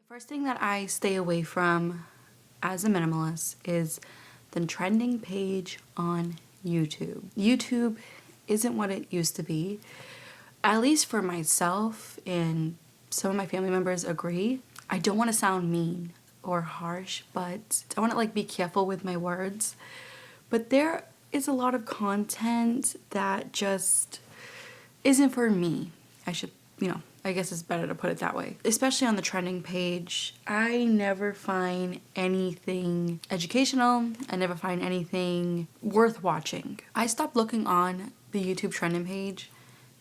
First thing that I stay away from as a minimalist is the trending page on YouTube. YouTube isn't what it used to be, at least for myself, and some of my family members agree. I don't want to sound mean or harsh, but I want to be careful with my words. But there is a lot of content that just isn't for me. I guess it's better to put it that way. Especially on the trending page, I never find anything educational. I never find anything worth watching. I stopped looking on the YouTube trending page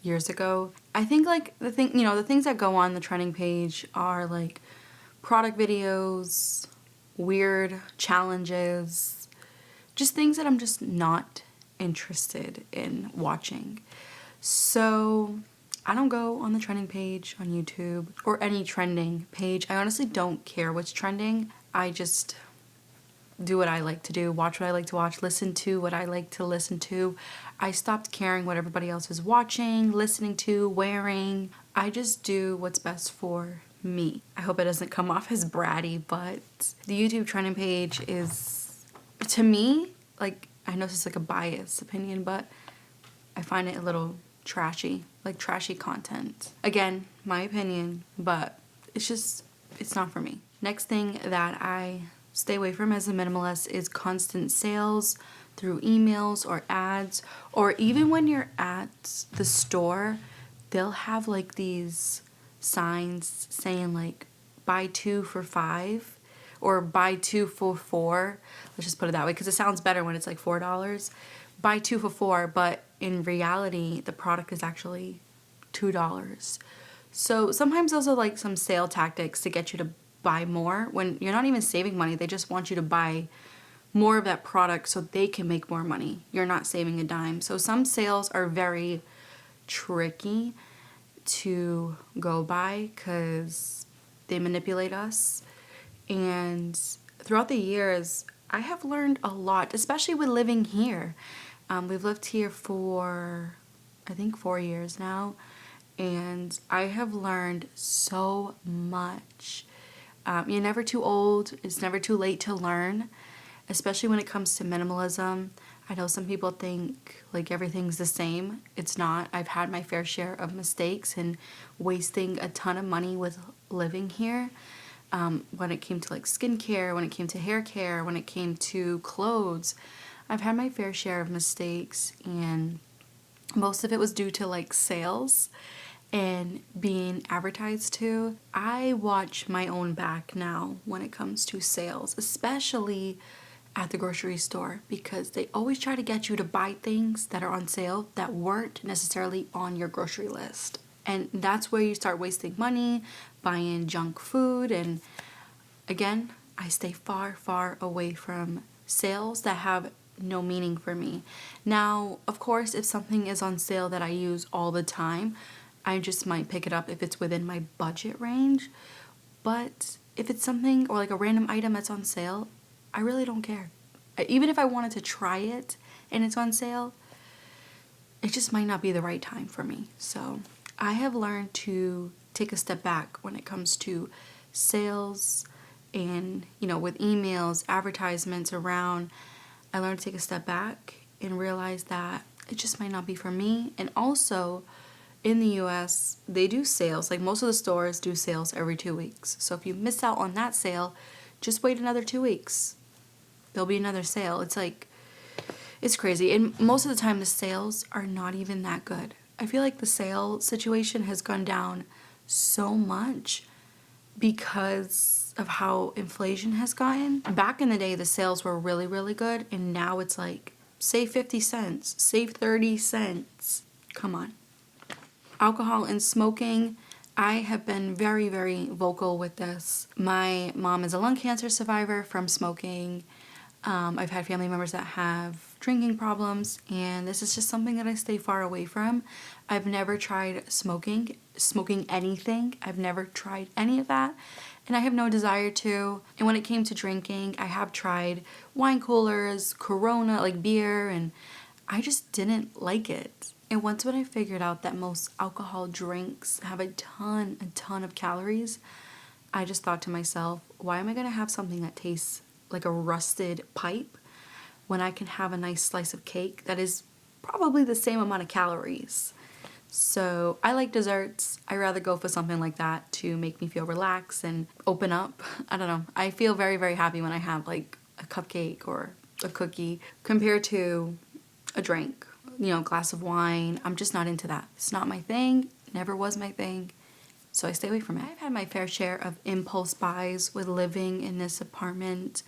years ago. I think the things that go on the trending page are product videos, weird challenges, just things that I'm just not interested in watching. So I don't go on the trending page on YouTube or any trending page. I honestly don't care what's trending. I just do what I like to do, watch what I like to watch, listen to what I like to listen to. I stopped caring what everybody else is watching, listening to, wearing. I just do what's best for me. I hope it doesn't come off as bratty, but the YouTube trending page is, to me, I know this is a biased opinion, but I find it a little trashy, trashy content. Again, my opinion, but it's not for me. Next thing that I stay away from as a minimalist is constant sales through emails or ads, or even when you're at the store, they'll have these signs saying buy 2 for $5 or buy 2 for $4. Let's just put it that way because it sounds better when it's $4. Buy 2 for $4, but in reality, the product is actually $2. So sometimes those are some sale tactics to get you to buy more when you're not even saving money. They just want you to buy more of that product so they can make more money. You're not saving a dime. So some sales are very tricky to go by because they manipulate us. And throughout the years, I have learned a lot, especially with living here. We've lived here for, I think, 4 years now, and I have learned so much. You're never too old. It's never too late to learn, especially when it comes to minimalism. I know some people think everything's the same. It's not. I've had my fair share of mistakes and wasting a ton of money with living here. When it came to skincare, when it came to hair care, when it came to clothes, I've had my fair share of mistakes, and most of it was due to sales and being advertised to. I watch my own back now when it comes to sales, especially at the grocery store, because they always try to get you to buy things that are on sale that weren't necessarily on your grocery list. And that's where you start wasting money, buying junk food. And again, I stay far, far away from sales that have no meaning for me. Now, of course, if something is on sale that I use all the time, I just might pick it up if it's within my budget range. But if it's something or a random item that's on sale, I really don't care. Even if I wanted to try it and it's on sale, it just might not be the right time for me. So I have learned to take a step back when it comes to sales and, with emails, advertisements around. I learned to take a step back and realize that it just might not be for me. And also, in the US, they do sales. Most of the stores do sales every 2 weeks. So if you miss out on that sale, just wait another 2 weeks. There'll be another sale. It's crazy. And most of the time, the sales are not even that good. I feel like the sale situation has gone down so much because of how inflation has gotten. Back in the day, the sales were really, really good, and now it's save 50 cents, save 30 cents. Come on. Alcohol and smoking, I have been very, very vocal with this. My mom is a lung cancer survivor from smoking. I've had family members that have drinking problems, and this is just something that I stay far away from. I've never tried smoking anything. I've never tried any of that, and I have no desire to. And when it came to drinking, I have tried wine coolers, Corona, beer, and I just didn't like it. And once when I figured out that most alcohol drinks have a ton of calories, I just thought to myself, why am I going to have something that tastes like a rusted pipe when I can have a nice slice of cake that is probably the same amount of calories? So I like desserts. I rather go for something like that to make me feel relaxed and open up. I don't know. I feel very, very happy when I have like a cupcake or a cookie compared to a drink, you know, a glass of wine. I'm just not into that. It's not my thing. Never was my thing. So I stay away from it. I've had my fair share of impulse buys with living in this apartment.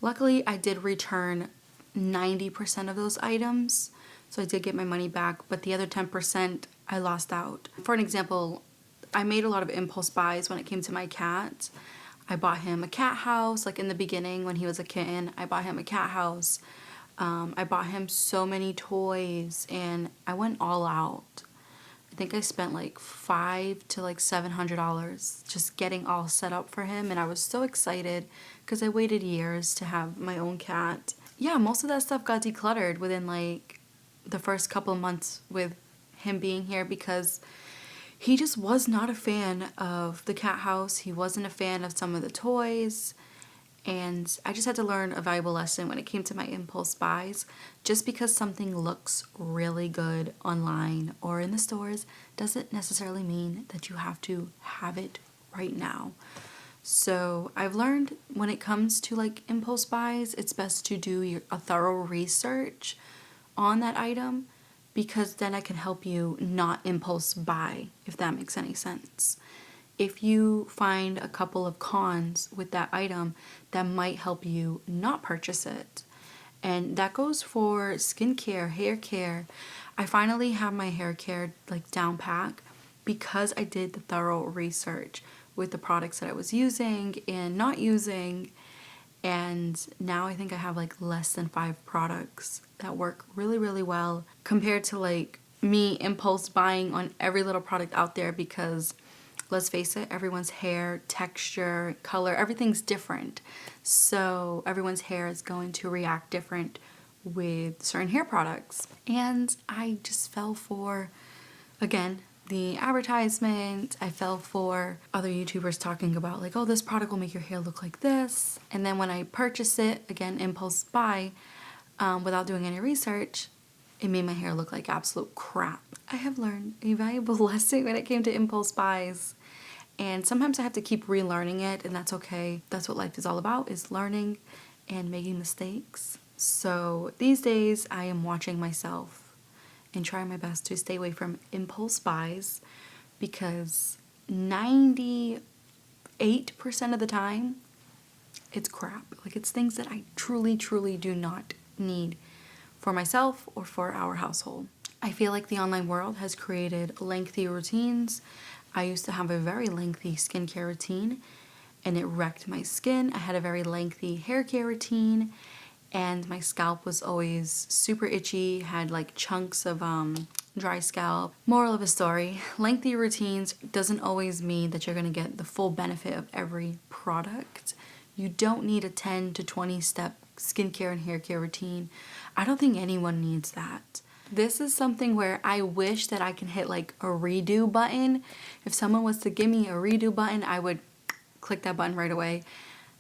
Luckily, I did return 90% of those items. So I did get my money back, but the other 10% I lost out. For an example, I made a lot of impulse buys when it came to my cat. I bought him a cat house, like in the beginning when he was a kitten. I bought him a cat house. I bought him so many toys and I went all out. I think I spent like $500 to like $700 just getting all set up for him, and I was so excited because I waited years to have my own cat. Yeah, most of that stuff got decluttered within like the first couple of months with him being here because he just was not a fan of the cat house. He wasn't a fan of some of the toys. And I just had to learn a valuable lesson when it came to my impulse buys. Just because something looks really good online or in the stores doesn't necessarily mean that you have to have it right now. So I've learned when it comes to like impulse buys, it's best to do a thorough research on that item, because then I can help you not impulse buy, if that makes any sense. If you find a couple of cons with that item, that might help you not purchase it. And that goes for skincare, hair care. I finally have my hair care like down pack because I did the thorough research with the products that I was using and not using. And now I think I have like less than 5 products that work really, really well compared to like me impulse buying on every little product out there, because let's face it, everyone's hair, texture, color, everything's different. So everyone's hair is going to react different with certain hair products. And I just fell for, again, the advertisement. I fell for other YouTubers talking about like, oh, this product will make your hair look like this. And then when I purchased it, again, impulse buy, without doing any research, it made my hair look like absolute crap. I have learned a valuable lesson when it came to impulse buys. And sometimes I have to keep relearning it, and that's okay. That's what life is all about, is learning and making mistakes. So these days I am watching myself and trying my best to stay away from impulse buys, because 98% of the time it's crap. Like, it's things that I truly, truly do not need for myself or for our household. I feel like the online world has created lengthy routines. I used to have a very lengthy skincare routine and it wrecked my skin. I had a very lengthy hair care routine and my scalp was always super itchy, had like chunks of dry scalp. Moral of the story, lengthy routines doesn't always mean that you're gonna get the full benefit of every product. You don't need a 10 to 20 step skincare and hair care routine. I don't think anyone needs that. This is something where I wish that I can hit like a redo button. If someone was to give me a redo button, I would click that button right away.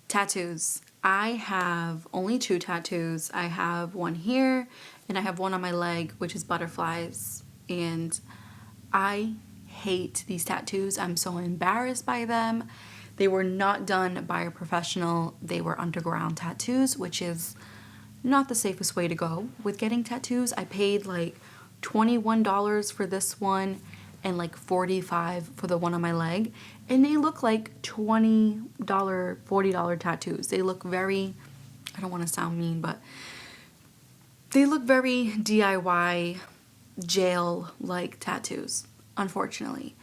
Tattoos. I have only 2 tattoos. I have one here and I have one on my leg, which is butterflies. And I hate these tattoos. I'm so embarrassed by them. They were not done by a professional. They were underground tattoos, which is not the safest way to go with getting tattoos. I paid like $21 for this one and like $45 for the one on my leg, and they look like $20, $40 tattoos. They look very, I don't want to sound mean, but they look very DIY jail-like tattoos, unfortunately.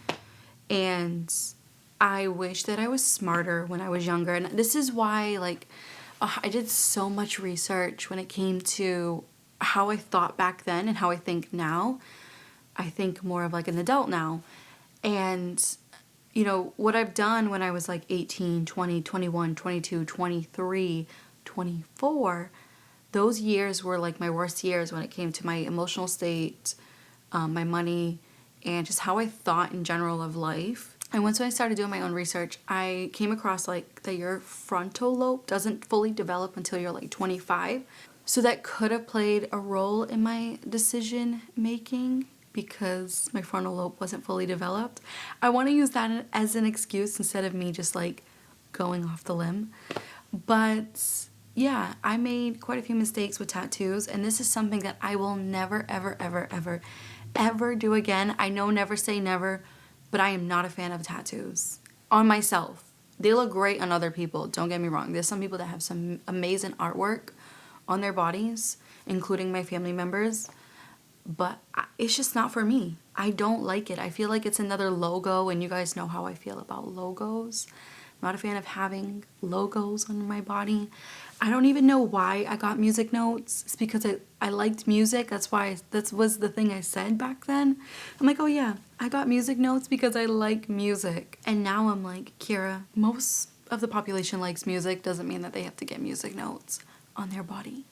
And I wish that I was smarter when I was younger, and this is why like I did so much research when it came to how I thought back then and how I think now. I think more of like an adult now. And, you know, what I've done when I was like 18, 20, 21, 22, 23, 24, those years were like my worst years when it came to my emotional state, my money, and just how I thought in general of life. And once when I started doing my own research, I came across like that your frontal lobe doesn't fully develop until you're like 25. So that could have played a role in my decision making because my frontal lobe wasn't fully developed. I want to use that as an excuse instead of me just like going off the limb. But yeah, I made quite a few mistakes with tattoos, and this is something that I will never, ever, ever, ever, ever do again. I know never say never, but I am not a fan of tattoos on myself. They look great on other people, don't get me wrong. There's some people that have some amazing artwork on their bodies, including my family members, but it's just not for me. I don't like it. I feel like it's another logo, and you guys know how I feel about logos. I'm not a fan of having logos on my body. I don't even know why I got music notes. It's because I liked music. That's why that was the thing I said back then. I'm like, oh yeah, I got music notes because I like music. And now I'm like, Kira, most of the population likes music. Doesn't mean that they have to get music notes on their body.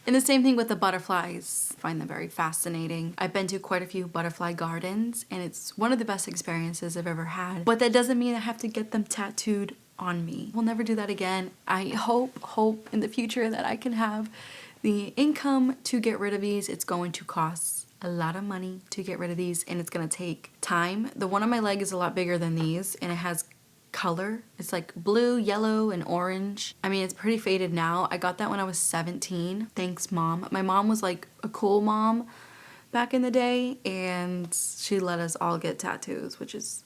And the same thing with the butterflies. I find them very fascinating. I've been to quite a few butterfly gardens, and it's one of the best experiences I've ever had. But that doesn't mean I have to get them tattooed on me. We'll never do that again. I hope in the future that I can have the income to get rid of these. It's going to cost a lot of money to get rid of these, and it's gonna take time. The one on my leg is a lot bigger than these, and it has color. It's like blue, yellow, and orange. I mean, it's pretty faded now. I got that when I was 17. Thanks, Mom. My mom was like a cool mom back in the day, and she let us all get tattoos, which is,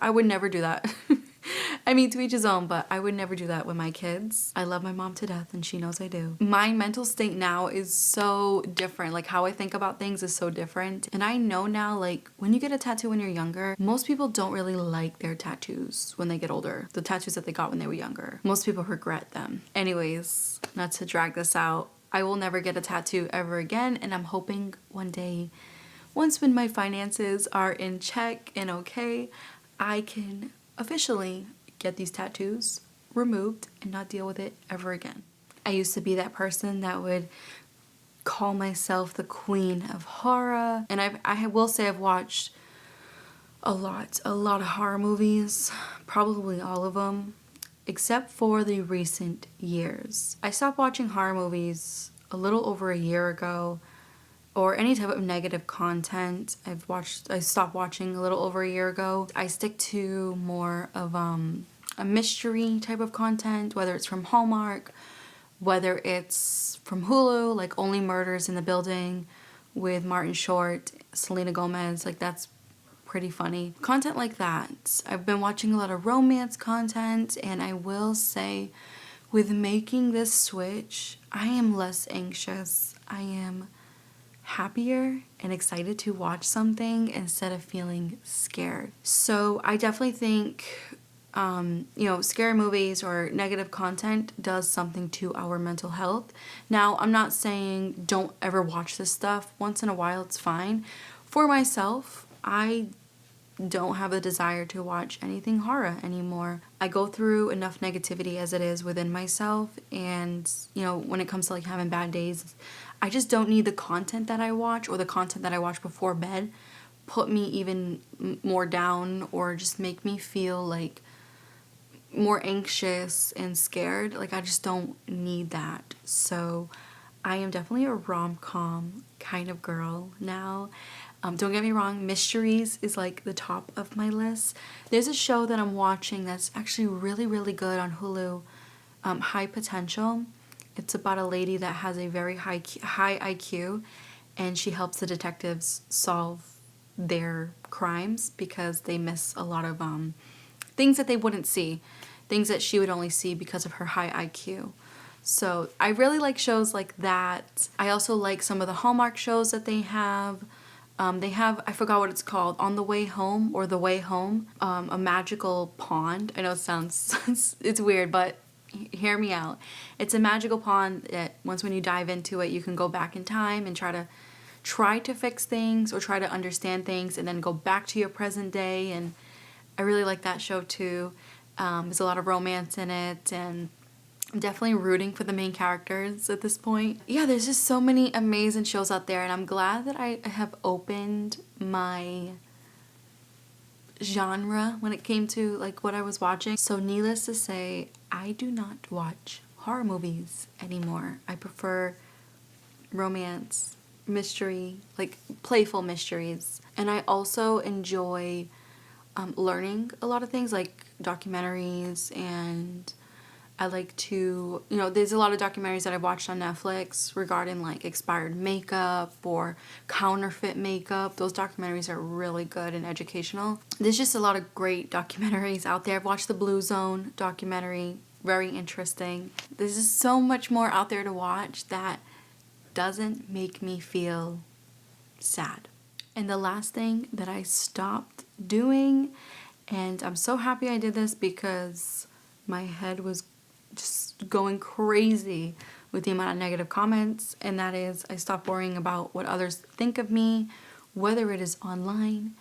I would never do that. I mean, to each his own, but I would never do that with my kids. I love my mom to death, and she knows I do. My mental state now is so different. Like, how I think about things is so different. And I know now, like, when you get a tattoo when you're younger, most people don't really like their tattoos when they get older. The tattoos that they got when they were younger. Most people regret them. Anyways, not to drag this out, I will never get a tattoo ever again, and I'm hoping one day, once when my finances are in check and okay, I can officially get these tattoos removed and not deal with it ever again. I used to be that person that would call myself the queen of horror, and I will say I've watched a lot of horror movies, probably all of them, except for the recent years. I stopped watching horror movies a little over a year ago, or any type of negative content. I stopped watching a little over a year ago. I stick to more of a mystery type of content, whether it's from Hallmark, whether it's from Hulu, like Only Murders in the Building with Martin Short, Selena Gomez, like that's pretty funny. Content like that. I've been watching a lot of romance content, and I will say with making this switch, I am less anxious. I am happier and excited to watch something instead of feeling scared. So I definitely think, scary movies or negative content does something to our mental health. Now, I'm not saying don't ever watch this stuff. Once in a while, it's fine. For myself, I don't have a desire to watch anything horror anymore. I go through enough negativity as it is within myself, and when it comes to like having bad days, I just don't need the content that I watch or the content that I watch before bed put me even more down or just make me feel like more anxious and scared. Like, I just don't need that. So I am definitely a rom-com kind of girl now. Don't get me wrong, mysteries is like the top of my list. There's a show that I'm watching that's actually really, really good on Hulu, High Potential. It's about a lady that has a very high IQ, and she helps the detectives solve their crimes because they miss a lot of things that they wouldn't see, things that she would only see because of her high IQ. So I really like shows like that. I also like some of the Hallmark shows that they have. They have, I forgot what it's called, On the Way Home or The Way Home, a magical pond. I know it sounds, it's weird, but hear me out. It's a magical pond that once when you dive into it, you can go back in time and try to fix things or try to understand things and then go back to your present day. And I really like that show too. There's a lot of romance in it, and I'm definitely rooting for the main characters at this point. Yeah, there's just so many amazing shows out there, and I'm glad that I have opened my genre when it came to like what I was watching. So needless to say, I do not watch horror movies anymore. I prefer romance, mystery, like playful mysteries. And I also enjoy learning a lot of things like documentaries, and I like to, there's a lot of documentaries that I've watched on Netflix regarding like expired makeup or counterfeit makeup. Those documentaries are really good and educational. There's just a lot of great documentaries out there. I've watched the Blue Zone documentary, very interesting. There's just so much more out there to watch that doesn't make me feel sad. And the last thing that I stopped doing, and I'm so happy I did this because my head was just going crazy with the amount of negative comments, and that is I stopped worrying about what others think of me, whether it is online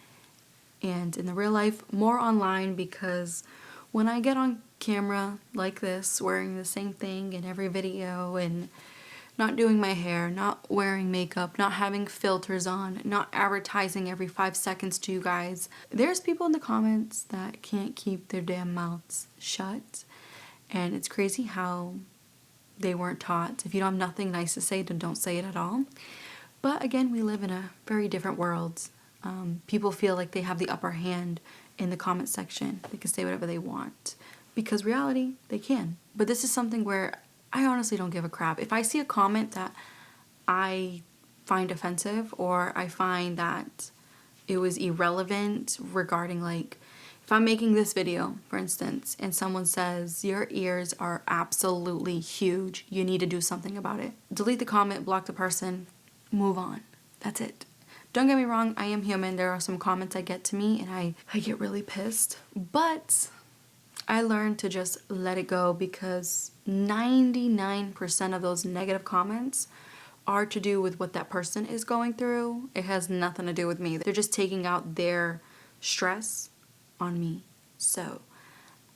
and in the real life. More online, because when I get on camera like this, wearing the same thing in every video and not doing my hair, not wearing makeup, not having filters on, not advertising every 5 seconds to you guys, there's people in the comments that can't keep their damn mouths shut. And it's crazy how they weren't taught, if you don't have nothing nice to say, then don't say it at all. But again, we live in a very different world. People feel like they have the upper hand in the comment section. They can say whatever they want. Because reality, they can. But this is something where I honestly don't give a crap. If I see a comment that I find offensive, or I find that it was irrelevant regarding, like, if I'm making this video, for instance, and someone says, your ears are absolutely huge, you need to do something about it. Delete the comment, block the person, move on. That's it. Don't get me wrong, I am human. There are some comments that get to me and I get really pissed. But I learned to just let it go, because 99% of those negative comments are to do with what that person is going through. It has nothing to do with me. They're just taking out their stress on me. So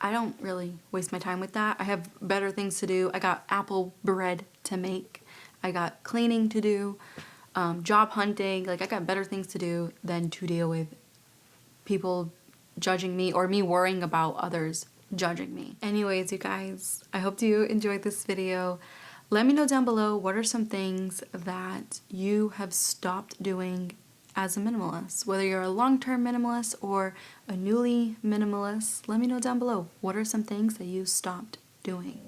I don't really waste my time with that. I have better things to do. I got apple bread to make. I got cleaning to do, job hunting. Like, I got better things to do than to deal with people judging me, or me worrying about others judging me. Anyways, you guys, I hope you enjoyed this video. Let me know down below, what are some things that you have stopped doing as a minimalist? Whether you're a long-term minimalist or a newly minimalist, let me know down below. What are some things that you stopped doing?